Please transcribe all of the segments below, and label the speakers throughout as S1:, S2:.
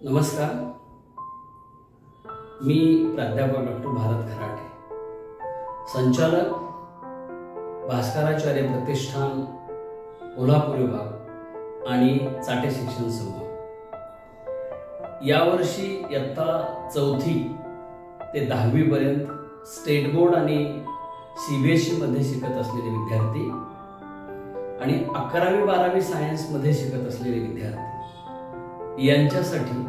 S1: नमस्कार, मी प्राध्यापक डॉक्टर भारत खराटे, संचालक भास्कराचार्य प्रतिष्ठान कोल्हापूर विभाग आणि चाटे शिक्षण समूह। यावर्षी इयत्ता 4थी ते 10वी पर्यंत स्टेट बोर्ड आणि CBSE मध्ये शिकत असलेले विद्यार्थी आणि 11वी 12वी सायन्स मध्ये शिकत असलेले विद्यार्थी यांच्यासाठी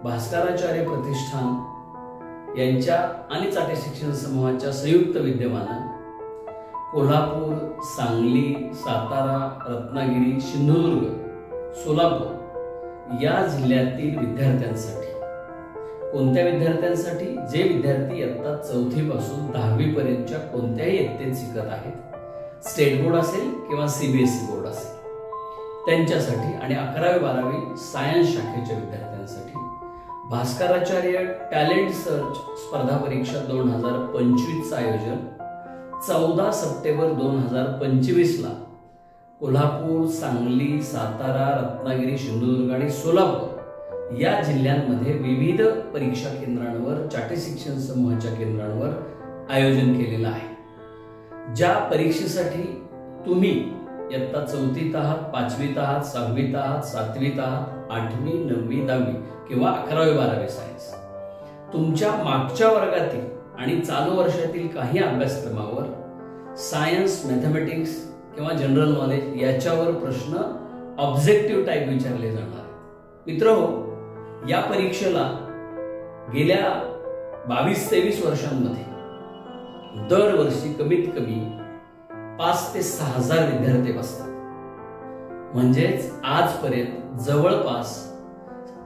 S1: भास्कराचार्य प्रतिष्ठान यांच्या आणि चाटे शिक्षण समूहाच्या संयुक्त विद्यमानं कोल्हापूर, सांगली, सातारा, रत्नागिरी, सिंधुदुर्ग, सोलापूर या जिल्ह्यातील विद्यार्थ्यांसाठी, कोणत्या विद्यार्थ्यांसाठी? जे विद्यार्थी इयत्ता 4थी पासून 10वी पर्यंतच्या कोणत्याही इयत्तेत शिकत आहेत, स्टेट बोर्ड असेल किंवा CBSE बोर्ड असेल त्यांच्यासाठी, आणि 11वी 12वी सायन्स शाखेच्या विद्यार्थ्यांसाठी भास्कराचार्य टॅलेंट सर्च स्पर्धा परीक्षा 2025 चं आयोजन 14 सप्टेंबर 2025 ला कोल्हापूर, सांगली, सातारा, रत्नागिरी, सिंधुदुर्ग आणि सोलापूर या जिल्ह्यांमध्ये विविध परीक्षा केंद्रांवर, चाटे शिक्षण समूहाच्या केंद्रांवर आयोजन केलेलं आहे। ज्या परीक्षेसाठी तुम्ही इयत्ता 4थीत आहात, 5वीत आहात, 6वीत आहात, 7वीत आहात, 8वी, 9वी, 10वी किंवा 11वी 12वी सायन्स, तुमच्या मागच्या वर्गातील आणि चालू वर्षातील काही अभ्यासक्रमावर सायन्स, मॅथमॅटिक्स किंवा जनरल नॉलेज याच्यावर प्रश्न ऑब्जेक्टिव्ह टाइप विचारले जाणार आहेत। मित्रहो, या परीक्षेला गेल्या 22-23 वर्षांमध्ये दरवर्षी कमीत कमी 5 ते 6 हजार विद्यार्थी बसतात। म्हणजेच आजपर्यंत जवळपास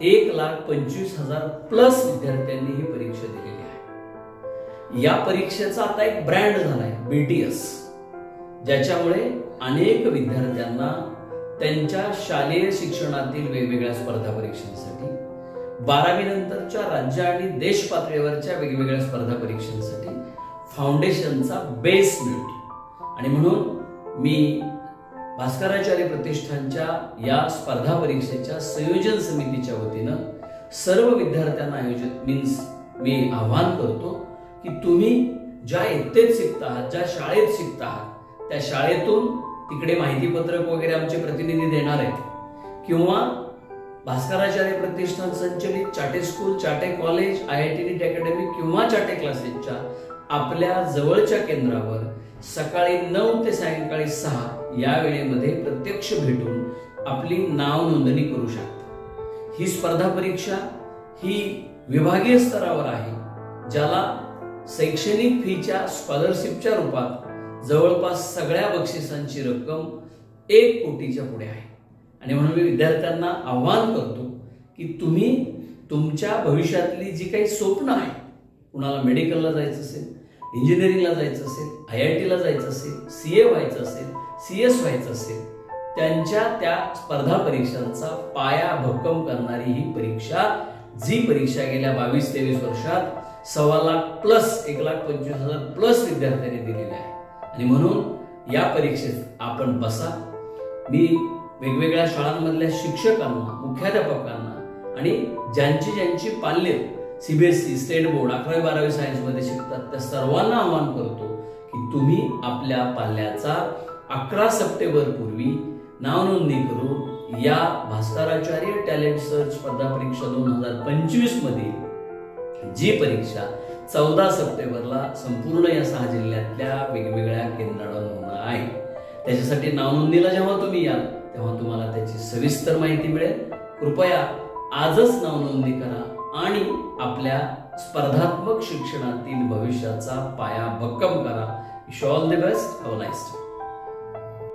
S1: 1,25,000 प्लस विद्यार्थ्यांनी ही परीक्षा दिलेली आहे। या परीक्षेचा आता एक ब्रँड झालाय BTS, ज्याच्यामुळे अनेक विद्यार्थ्यांना त्यांच्या शालेय शिक्षणातील वेगवेगळ्या स्पर्धा परीक्षांसाठी, 12वी नंतरच्या राज्य आणि देश पातळीवरच्या वेगवेगळ्या स्पर्धा परीक्षांसाठी फाउंडेशनचा बेस मिळतो। आणि म्हणून मी भास्कराचार्य प्रतिष्ठानच्या या स्पर्धा परीक्षेच्या संयोजन समितीच्या वतीनं सर्व विद्यार्थ्यांना मी आवाहन करतो की तुम्ही ज्या इयत्तेत शिकता आहात, ज्या शाळेत शिकता आहात, त्या शाळेतून तिकडे माहितीपत्रक वगैरे आमचे प्रतिनिधी देणार आहेत, किंवा भास्कराचार्य प्रतिष्ठान संचलित Chate school, Chate college, IIT NEET academy किंवा चाटे क्लासेसच्या आपल्या जवळच्या केंद्रावर सकाळी 9 ते सायंकाळी 6 या वेळेमध्ये प्रत्यक्ष भेटून आपली नाव नोंदणी करू शकता। ही स्पर्धा परीक्षा ही विभागीय स्तरावर आहे, ज्याला शैक्षणिक फीच्या स्कॉलरशिपच्या रूपात जवळपास सगळ्या बक्षिसांची रक्कम 1 कोटीच्या पुढे आहे। आणि म्हणून मी विद्यार्थ्यांना आवाहन करतो की तुम्ही तुमच्या भविष्यातली जी काही स्वप्न आहे, कुणाला मेडिकलला जायचं असेल, इंजिनिअरिंगला जायचं असेल, IIT ला जायचं असेल, CA व्हायचं असेल, CS व्हायचं असेल, त्यांच्या त्या स्पर्धा परीक्षांचा पाया भक्कम करणारी ही परीक्षा, जी परीक्षा गेल्या 22-23 वर्षात 1.25 लाख प्लस 1,25,000 प्लस विद्यार्थ्यांनी दिलेली आहे। आणि म्हणून या परीक्षेत आपण बसा। मी वेगवेगळ्या शाळांमधल्या शिक्षकांना, मुख्याध्यापकांना आणि ज्यांची पाल्य CBSE, स्टेट बोर्ड, 11वी 12वी सायन्स मध्ये शिकतात त्या सर्वांना आवाहन करतो की तुम्ही आपल्या पाल्याचा 11 सप्टेंबर पूर्वी नाव नोंदणी करून या भास्कराचार्य टॅलेंट सर्च स्पर्धा परीक्षा 2025 मध्ये जी परीक्षा 14 सप्टेंबरला संपूर्ण या 6 जिल्ह्यातल्या वेगवेगळ्या केंद्रांवर होणार आहे, त्याच्यासाठी नाव नोंदणीला जेव्हा तुम्ही याल तेव्हा तुम्हाला त्याची सविस्तर माहिती मिळेल। कृपया आजच नाव नोंदणी करा आणि आपल्या स्पर्धात्मक शिक्षणातील भविष्याचा पाया भक्कम करा। Wish all the best, have a nice day.